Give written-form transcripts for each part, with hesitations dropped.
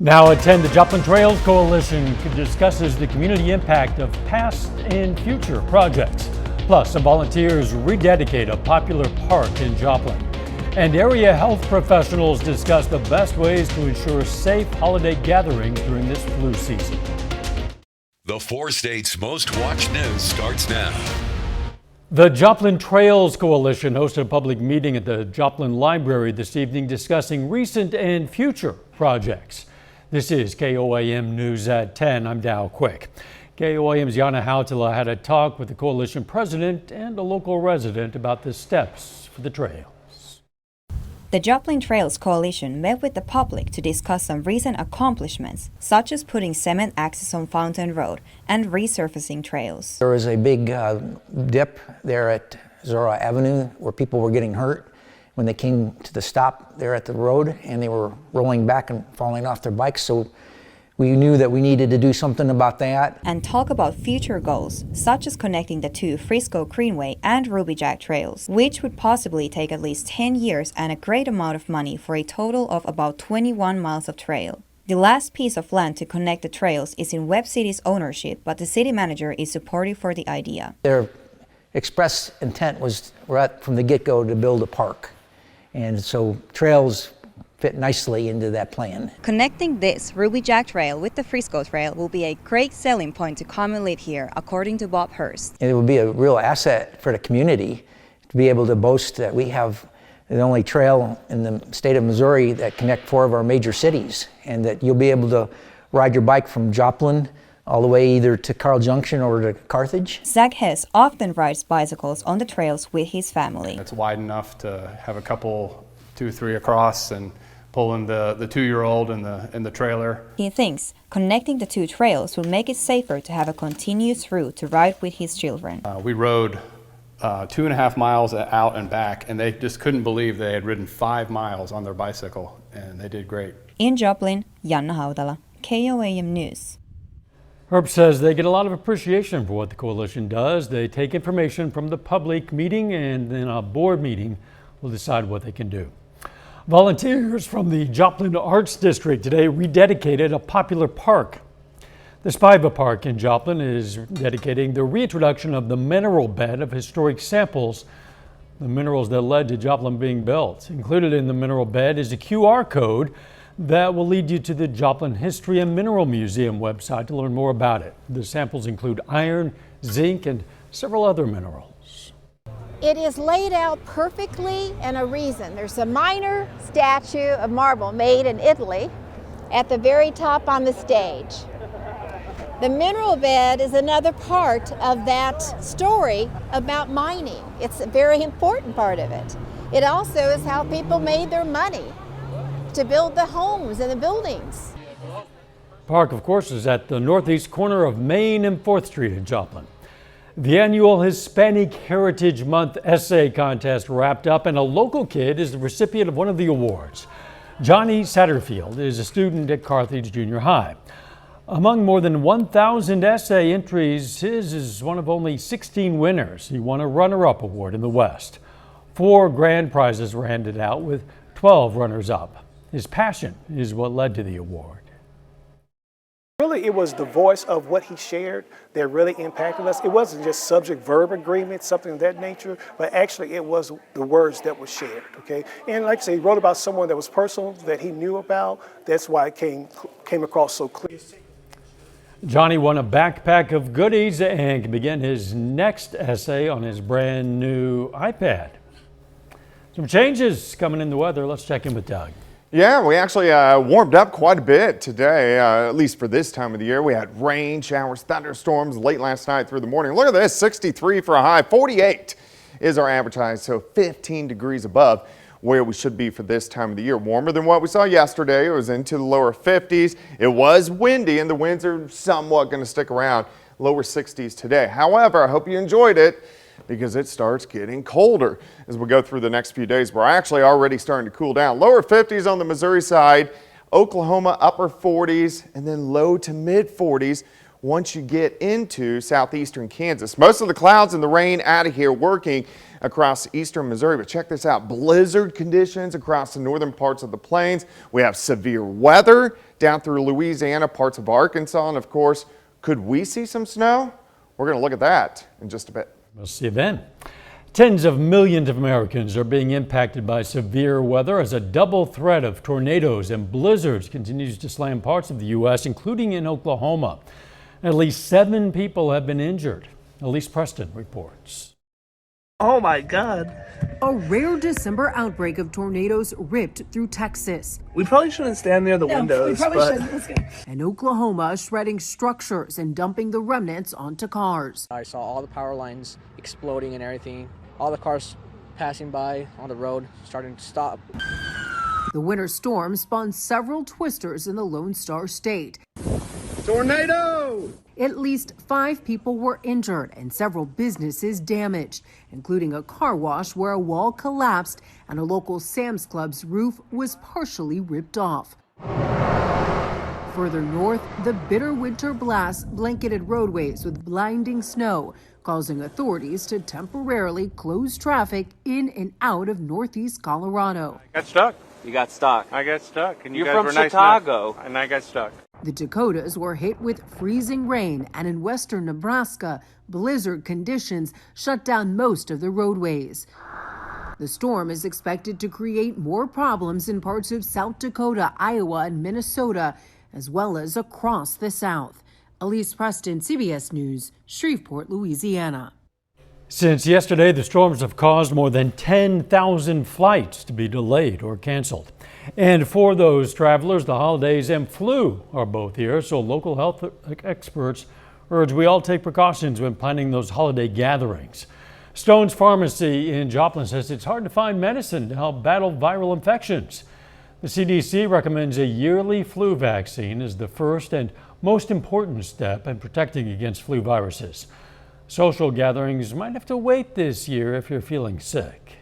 Now at 10, the Joplin Trails Coalition discusses the community impact of past and future projects. Plus, some volunteers rededicate a popular park in Joplin. And area health professionals discuss the best ways to ensure safe holiday gatherings during this flu season. The 4 states' most watched news starts now. The Joplin Trails Coalition hosted a public meeting at the Joplin Library this evening discussing recent and future projects. This is KOAM News at 10. I'm Dow Quick. KOAM's Yana Hautala had a talk with the coalition president and a local resident about the steps for the trails. The Joplin Trails Coalition met with the public to discuss some recent accomplishments, such as putting cement access on Fountain Road and resurfacing trails. There was a big dip there at Zora Avenue where people were getting hurt when they came to the stop there at the road, and they were rolling back and falling off their bikes. So we knew that we needed to do something about that. And talk about future goals, such as connecting the two Frisco Greenway and Ruby Jack trails, which would possibly take at least 10 years and a great amount of money for a total of about 21 miles of trail. The last piece of land to connect the trails is in Webb City's ownership, but the city manager is supportive for the idea. Their express intent was right from the get-go to build a park. And so trails fit nicely into that plan. Connecting this Ruby Jack Trail with the Frisco Trail will be a great selling point to come and live here, according to Bob Hurst. And it would be a real asset for the community to be able to boast that we have the only trail in the state of Missouri that connect 4 of our major cities, and that you'll be able to ride your bike from Joplin all the way either to Carl Junction or to Carthage. Zach Hess often rides bicycles on the trails with his family. It's wide enough to have a couple, 2, 3 across and pulling the 2-year-old in the trailer. He thinks connecting the two trails will make it safer to have a continuous route to ride with his children. We rode 2.5 miles out and back, and they just couldn't believe they had ridden 5 miles on their bicycle, and they did great. In Joplin, Yana Hautala, KOAM News. Herb says they get a lot of appreciation for what the coalition does. They take information from the public meeting, and then a board meeting will decide what they can do. Volunteers from the Joplin Arts District today rededicated a popular park. The Spiva Park in Joplin is dedicating the reintroduction of the mineral bed of historic samples, the minerals that led to Joplin being built. Included in the mineral bed is a QR code that will lead you to the Joplin History and Mineral Museum website to learn more about it. The samples include iron, zinc, and several other minerals. It is laid out perfectly, and a reason. There's a minor statue of marble made in Italy at the very top on the stage. The mineral bed is another part of that story about mining. It's a very important part of it. It also is how people made their money to build the homes and the buildings. Park, of course, is at the northeast corner of Main and 4th Street in Joplin. The annual Hispanic Heritage Month essay contest wrapped up, and a local kid is the recipient of one of the awards. Johnny Satterfield is a student at Carthage Junior High. Among more than 1,000 essay entries, his is one of only 16 winners. He won a runner-up award in the West. 4 grand prizes were handed out with 12 runners-up. His passion is what led to the award. Really, it was the voice of what he shared that really impacted us. It wasn't just subject-verb agreement, something of that nature, but actually it was the words that were shared, okay? And like I say, he wrote about someone that was personal, that he knew about. That's why it came across so clear. Johnny won a backpack of goodies and can begin his next essay on his brand new iPad. Some changes coming in the weather. Let's check in with Doug. Yeah, we actually warmed up quite a bit today, at least for this time of the year. We had rain, showers, thunderstorms late last night through the morning. Look at this, 63 for a high, 48 is our average high, so 15 degrees above where we should be for this time of the year. Warmer than what we saw yesterday. It was into the lower 50s. It was windy, and the winds are somewhat going to stick around, lower 60s today. However, I hope you enjoyed it, because it starts getting colder as we go through the next few days. We're actually already starting to cool down. Lower 50s on the Missouri side, Oklahoma upper 40s, and then low to mid 40s once you get into southeastern Kansas. Most of the clouds and the rain out of here working across eastern Missouri. But check this out, blizzard conditions across the northern parts of the plains. We have severe weather down through Louisiana, parts of Arkansas, and of course, could we see some snow? We're going to look at that in just a bit. We'll see you then. Tens of millions of Americans are being impacted by severe weather as a double threat of tornadoes and blizzards continues to slam parts of the U.S., including in Oklahoma. At least 7 people have been injured. Elise Preston reports. Oh my God. A rare December outbreak of tornadoes ripped through Texas. We probably shouldn't stand near the windows. And Oklahoma shredding structures and dumping the remnants onto cars. I saw all the power lines exploding and everything. All the cars passing by on the road starting to stop. The winter storm spawned several twisters in the Lone Star State. Tornado! At least 5 people were injured and several businesses damaged, including a car wash where a wall collapsed and a local Sam's Club's roof was partially ripped off. Further north, the bitter winter blast blanketed roadways with blinding snow, causing authorities to temporarily close traffic in and out of northeast Colorado. Got stuck. You got stuck. I got stuck. And You're guys from were nice Chicago. enough, and I got stuck. The Dakotas were hit with freezing rain, and in western Nebraska, blizzard conditions shut down most of the roadways. The storm is expected to create more problems in parts of South Dakota, Iowa, and Minnesota, as well as across the South. Elise Preston, CBS News, Shreveport, Louisiana. Since yesterday, the storms have caused more than 10,000 flights to be delayed or canceled. And for those travelers, the holidays and flu are both here, so local health experts urge we all take precautions when planning those holiday gatherings. Stone's Pharmacy in Joplin says it's hard to find medicine to help battle viral infections. The CDC recommends a yearly flu vaccine as the first and most important step in protecting against flu viruses. Social gatherings might have to wait this year if you're feeling sick.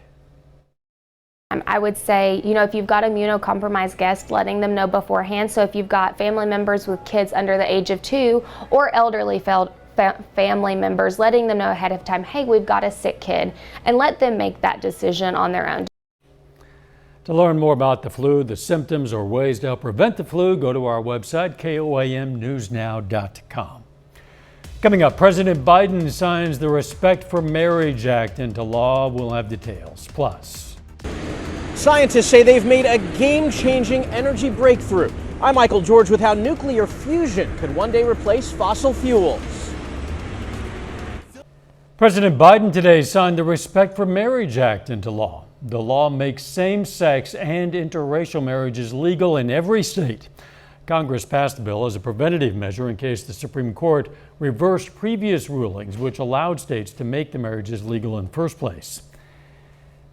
I would say, if you've got immunocompromised guests, letting them know beforehand. So if you've got family members with kids under the age of 2 or elderly family members, letting them know ahead of time, hey, we've got a sick kid, and let them make that decision on their own. To learn more about the flu, the symptoms, or ways to help prevent the flu, go to our website, KOAMnewsnow.com. Coming up, President Biden signs the Respect for Marriage Act into law. We'll have details. Plus, scientists say they've made a game-changing energy breakthrough. I'm Michael George with how nuclear fusion could one day replace fossil fuels. President Biden today signed the Respect for Marriage Act into law. The law makes same-sex and interracial marriages legal in every state. Congress passed the bill as a preventative measure in case the Supreme Court reversed previous rulings which allowed states to make the marriages legal in the first place.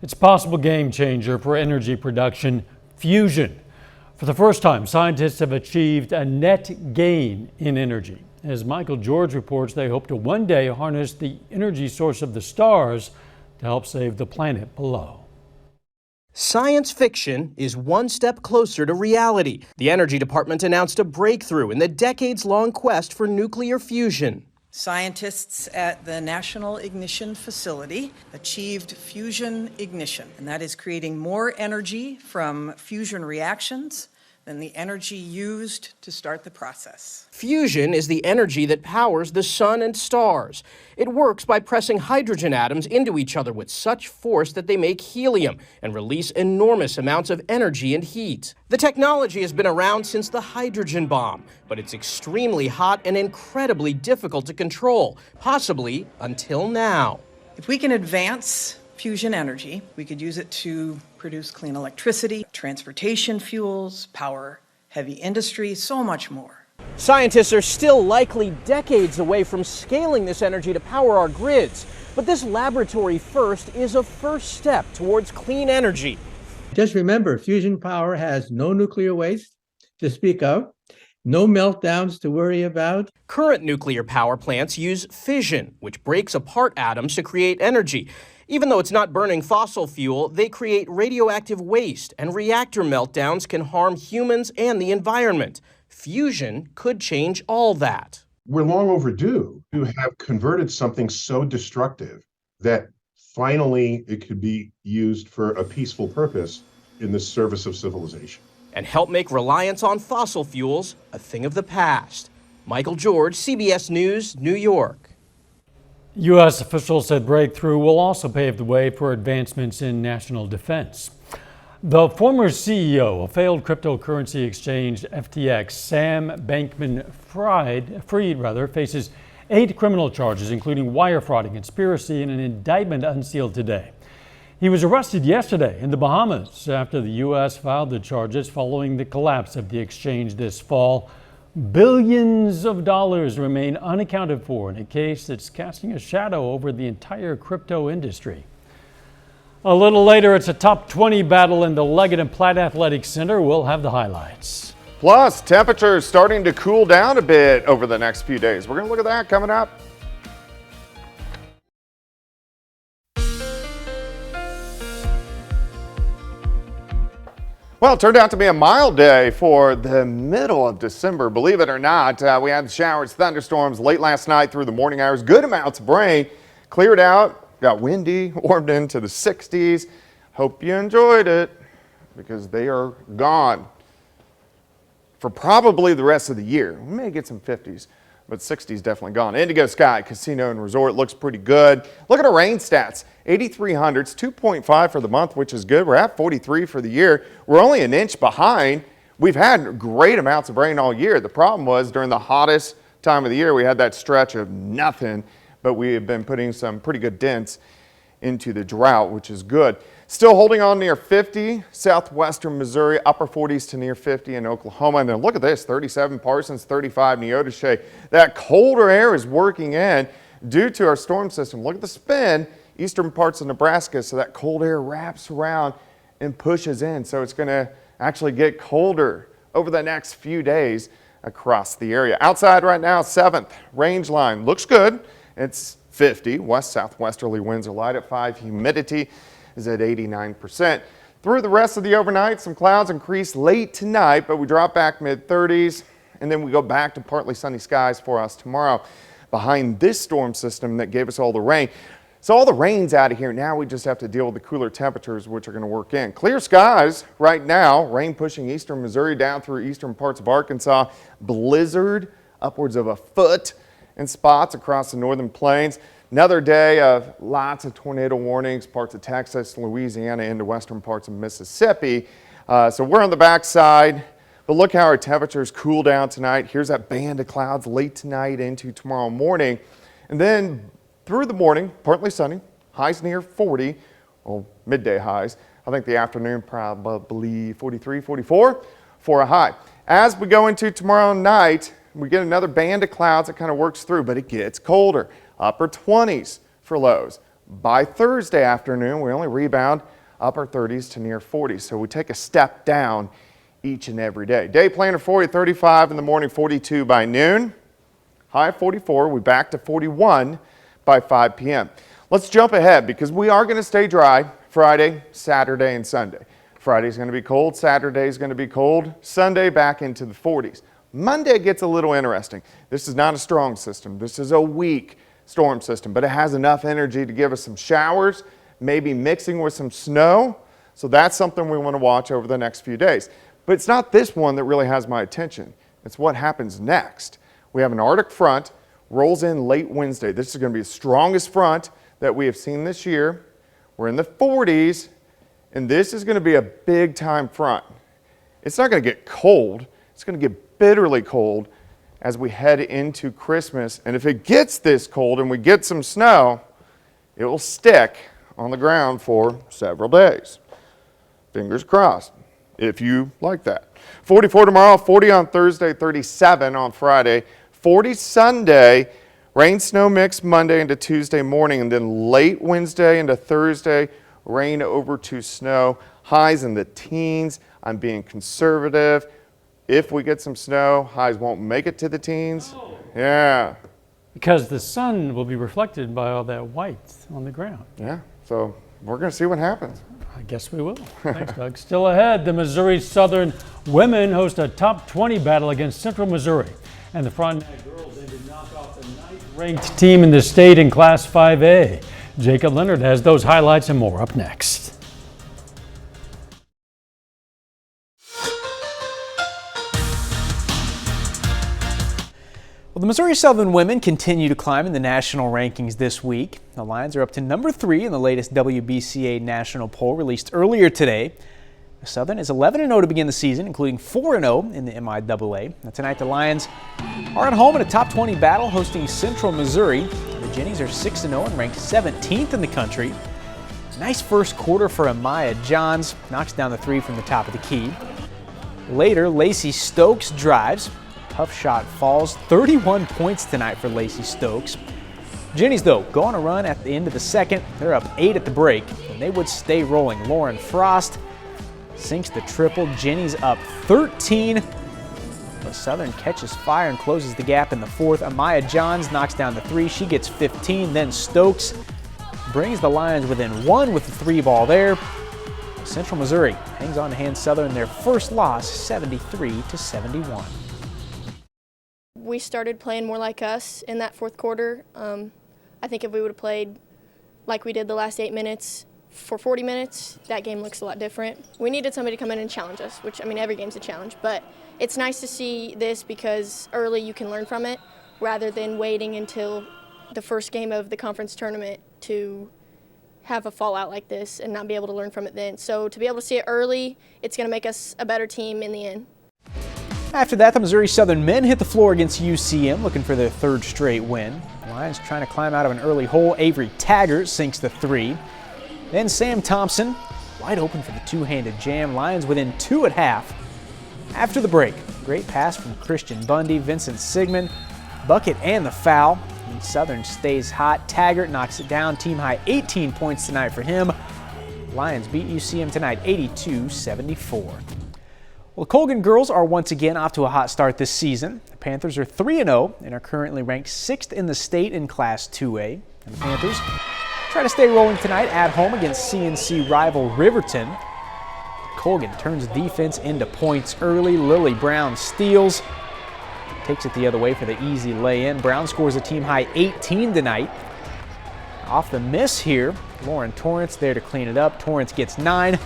It's a possible game changer for energy production, fusion. For the first time, scientists have achieved a net gain in energy. As Michael George reports, they hope to one day harness the energy source of the stars to help save the planet below. Science fiction is one step closer to reality. The Energy Department announced a breakthrough in the decades-long quest for nuclear fusion. Scientists at the National Ignition Facility achieved fusion ignition, and that is creating more energy from fusion reactions than the energy used to start the process. Fusion is the energy that powers the sun and stars. It works by pressing hydrogen atoms into each other with such force that they make helium and release enormous amounts of energy and heat. The technology has been around since the hydrogen bomb, but it's extremely hot and incredibly difficult to control, possibly until now. If we can advance fusion energy, we could use it to produce clean electricity, transportation fuels, power heavy industry, so much more. Scientists are still likely decades away from scaling this energy to power our grids, but this laboratory first is a first step towards clean energy. Just remember, fusion power has no nuclear waste to speak of, no meltdowns to worry about. Current nuclear power plants use fission, which breaks apart atoms to create energy. Even though it's not burning fossil fuel, they create radioactive waste, and reactor meltdowns can harm humans and the environment. Fusion could change all that. We're long overdue to have converted something so destructive that finally it could be used for a peaceful purpose in the service of civilization. and help make reliance on fossil fuels a thing of the past. Michael George, CBS News, New York. U.S. officials said breakthrough will also pave the way for advancements in national defense. The former CEO of failed cryptocurrency exchange FTX, Sam Bankman-Fried, faces 8 criminal charges, including wire fraud and conspiracy, in an indictment unsealed today. He was arrested yesterday in the Bahamas after the U.S. filed the charges following the collapse of the exchange this fall. Billions of dollars remain unaccounted for in a case that's casting a shadow over the entire crypto industry. A little later, it's a top 20 battle in the Leggett and Platt Athletic Center. We'll have the highlights. Plus, temperatures starting to cool down a bit over the next few days. We're going to look at that coming up. Well, it turned out to be a mild day for the middle of December. Believe it or not, we had showers, thunderstorms late last night through the morning hours. Good amounts of rain. Cleared out, got windy, warmed into the 60s. Hope you enjoyed it because they are gone for probably the rest of the year. We may get some 50s, but 60s definitely gone. Indigo Sky Casino and Resort looks pretty good. Look at our rain stats. 8,300s, 2.5 for the month, which is good. We're at 43 for the year. We're only an inch behind. We've had great amounts of rain all year. The problem was during the hottest time of the year, we had that stretch of nothing, but we have been putting some pretty good dents into the drought, which is good. Still holding on near 50, southwestern Missouri, upper 40s to near 50 in Oklahoma. And then look at this, 37 Parsons, 35 Neodesha. That colder air is working in due to our storm system. Look at the spin, eastern parts of Nebraska, so that cold air wraps around and pushes in. So it's going to actually get colder over the next few days across the area. Outside right now, 7th range line looks good. It's 50, west-southwesterly winds are light at 5, humidity is at 89%. Through the rest of the overnight, some clouds increase late tonight, but we drop back mid-30s, and then we go back to partly sunny skies for us tomorrow behind this storm system that gave us all the rain. So all the rain's out of here. Now we just have to deal with the cooler temperatures, which are going to work in. Clear skies right now, rain pushing eastern Missouri down through eastern parts of Arkansas. Blizzard upwards of a foot in spots across the northern plains. Another day of lots of tornado warnings, parts of Texas, Louisiana, into western parts of Mississippi. So we're on the backside, but look how our temperatures cool down tonight. Here's that band of clouds late tonight into tomorrow morning. And then through the morning, partly sunny, highs near 40, well, midday highs. I think the afternoon probably 43, 44 for a high. As we go into tomorrow night, we get another band of clouds that kind of works through, but it gets colder. Upper 20s for lows. By Thursday afternoon, we only rebound upper 30s to near 40s. So we take a step down each and every day. Day planner for you, 35 in the morning, 42 by noon. High 44, we back to 41 by 5 p.m. Let's jump ahead because we are going to stay dry Friday, Saturday, and Sunday. Friday's going to be cold, Saturday's going to be cold, Sunday back into the 40s. Monday gets a little interesting. This is not a strong system. This is a weak storm system, but it has enough energy to give us some showers, maybe mixing with some snow. So that's something we want to watch over the next few days. But it's not this one that really has my attention. It's what happens next. We have an Arctic front, rolls in late Wednesday. This is going to be the strongest front that we have seen this year. We're in the 40s, and this is going to be a big time front. It's not going to get cold. It's going to get bitterly cold as we head into Christmas. And if it gets this cold and we get some snow, it will stick on the ground for several days. Fingers crossed, if you like that. 44 tomorrow, 40 on Thursday, 37 on Friday, 40 Sunday, rain snow mix Monday into Tuesday morning, and then late Wednesday into Thursday, rain over to snow, highs in the teens. I'm being conservative. If we get some snow, highs won't make it to the teens. Yeah. Because the sun will be reflected by all that white on the ground. Yeah, so we're going to see what happens. I guess we will. Thanks, Doug. Still ahead, the Missouri Southern women host a top 20 battle against Central Missouri. And the Frontenac girls aim to knock off the 9th ranked team in the state in Class 5A. Jacob Leonard has those highlights and more up next. Well, the Missouri Southern women continue to climb in the national rankings this week. The Lions are up to number 3 in the latest WBCA national poll released earlier today. Southern is 11-0 to begin the season, including 4-0 in the MIAA. Now, tonight, the Lions are at home in a top 20 battle hosting Central Missouri. The Jennies are 6-0 and ranked 17th in the country. Nice first quarter for Amaya Johns, knocks down the 3 from the top of the key. Later, Lacey Stokes drives. Tough shot falls. 31 points tonight for Lacey Stokes. Jennies, though, go on a run at the end of the second. They're up 8 at the break, and they would stay rolling. Lauren Frost sinks the triple. Jennies up 13. But Southern catches fire and closes the gap in the fourth. Amaya Johns knocks down the 3. She gets 15. Then Stokes brings the Lions within 1 with the 3 ball there. Central Missouri hangs on to hand Southern their first loss, 73-71. We started playing more like us in that fourth quarter. I think if we would have played like we did the last 8 minutes for 40 minutes, that game looks a lot different. We needed somebody to come in and challenge us, which, I mean, every game's a challenge, but it's nice to see this because early you can learn from it rather than waiting until the first game of the conference tournament to have a fallout like this and not be able to learn from it then. So to be able to see it early, it's going to make us a better team in the end. After that, the Missouri Southern men hit the floor against UCM, looking for their 3rd straight win. The Lions trying to climb out of an early hole. Avery Taggart sinks the 3. Then Sam Thompson, wide open for the two-handed jam. Lions within 2 at half. After the break, great pass from Christian Bundy, Vincent Sigmund, bucket and the foul. And Southern stays hot. Taggart knocks it down. Team high 18 points tonight for him. Lions beat UCM tonight 82-74. Well, the Colgan girls are once again off to a hot start this season. The Panthers are 3-0 and are currently ranked 6th in the state in Class 2A. And the Panthers try to stay rolling tonight at home against CNC rival Riverton. Colgan turns defense into points early. Lily Brown steals. Takes it the other way for the easy lay-in. Brown scores a team-high 18 tonight. Off the miss here, Lauren Torrance there to clean it up. Torrance gets 9.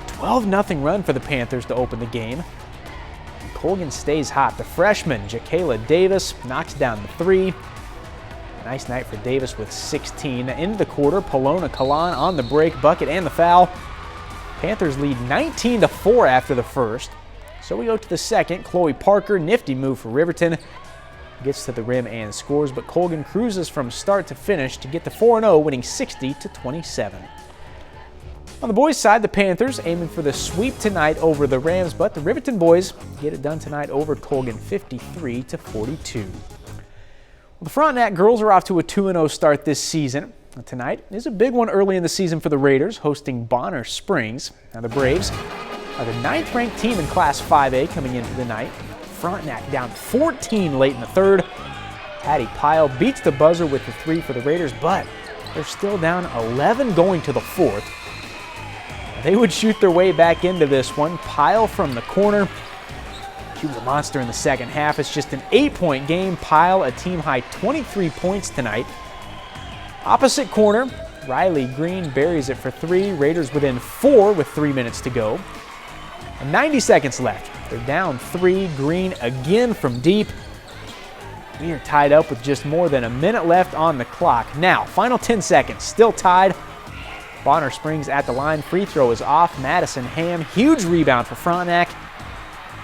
12-0 run for the Panthers to open the game. Colgan stays hot. The freshman, Jakayla Davis, knocks down the 3. Nice night for Davis with 16. Into the quarter, Polona Kalan on the break, bucket and the foul. Panthers lead 19-4 after the first. So we go to the second. Chloe Parker, nifty move for Riverton. Gets to the rim and scores, but Colgan cruises from start to finish to get to 4-0, winning 60-27. On the boys' side, the Panthers aiming for the sweep tonight over the Rams, but the Riverton boys get it done tonight over Colgan 53-42. Well, the Frontenac girls are off to a 2-0 start this season. Tonight is a big one early in the season for the Raiders, hosting Bonner Springs. Now the Braves are the 9th-ranked team in Class 5A coming into the night. Frontenac down 14 late in the third. Hattie Pyle beats the buzzer with the 3 for the Raiders, but they're still down 11 going to the fourth. They would shoot their way back into this one. Pyle from the corner. She was a monster in the second half. It's just an 8-point game. Pyle a team-high 23 points tonight. Opposite corner, Riley Green buries it for 3. Raiders within 4 with 3 minutes to go. And 90 seconds left. They're down 3. Green again from deep. We are tied up with just more than a minute left on the clock. Now, final 10 seconds, still tied. Bonner Springs at the line. Free throw is off. Madison Ham, huge rebound for Frontenac.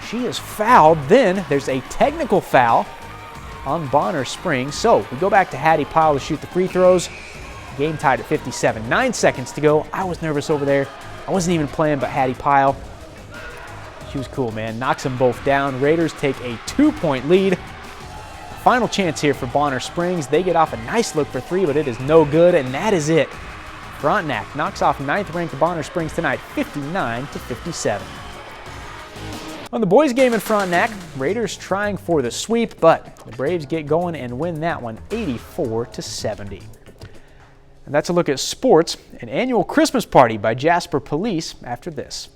She is fouled. Then there's a technical foul on Bonner Springs. So we go back to Hattie Pyle to shoot the free throws. Game tied at 57. 9 seconds to go. I was nervous over there. I wasn't even playing, but Hattie Pyle, she was cool, man. Knocks them both down. Raiders take a 2-point lead. Final chance here for Bonner Springs. They get off a nice look for 3, but it is no good, and that is it. Frontenac knocks off 9th-ranked Bonner Springs tonight, 59-57. On the boys' game in Frontenac, Raiders trying for the sweep, but the Braves get going and win that one 84-70. And that's a look at sports, an annual Christmas party by Jasper Police after this.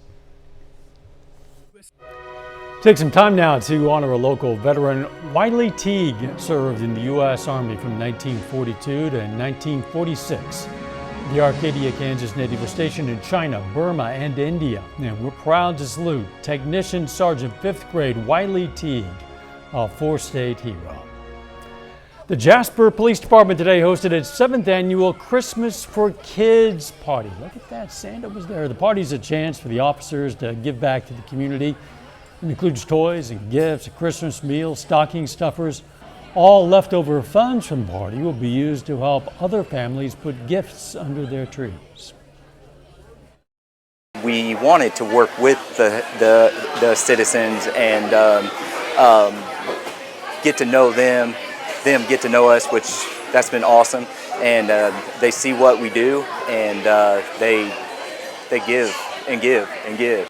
Take some time now to honor a local veteran. Wiley Teague served in the U.S. Army from 1942 to 1946. The Arcadia, Kansas native was stationed in China, Burma, and India. And we're proud to salute Technician Sergeant 5th Grade Wiley Teague, a four-state hero. The Jasper Police Department today hosted its 7th annual Christmas for Kids party. Look at that, Santa was there. The party's a chance for the officers to give back to the community. It includes toys and gifts, a Christmas meal, stocking stuffers. All leftover funds from the party will be used to help other families put gifts under their trees. We wanted to work with the citizens and get to know them get to know us, which that's been awesome. And they see what we do, and they give and give and give.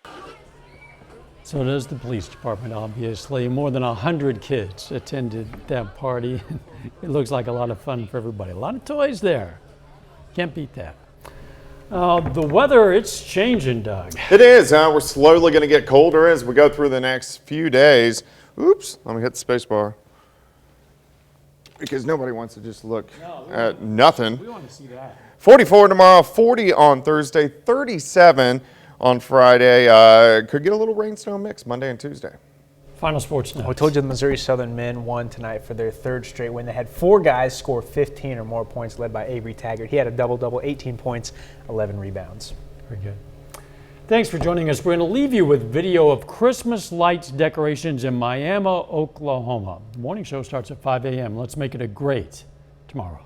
So does the police department, obviously. More than 100 kids attended that party. It looks like a lot of fun for everybody. A lot of toys there. Can't beat that. The weather, it's changing, Doug. It is. We're slowly going to get colder as we go through the next few days. Oops, let me hit the space bar. Because nobody wants to just look at nothing. We want to see that. 44 tomorrow, 40 on Thursday, 37 on Friday. Could get a little rain snow mix Monday and Tuesday. Final sports notes. We told you the Missouri Southern men won tonight for their 3rd straight win. They had 4 guys score 15 or more points, led by Avery Taggart. He had a double-double, 18 points, 11 rebounds. Very good. Thanks for joining us. We're going to leave you with video of Christmas lights decorations in Miami, Oklahoma. The morning show starts at 5 a.m. Let's make it a great tomorrow.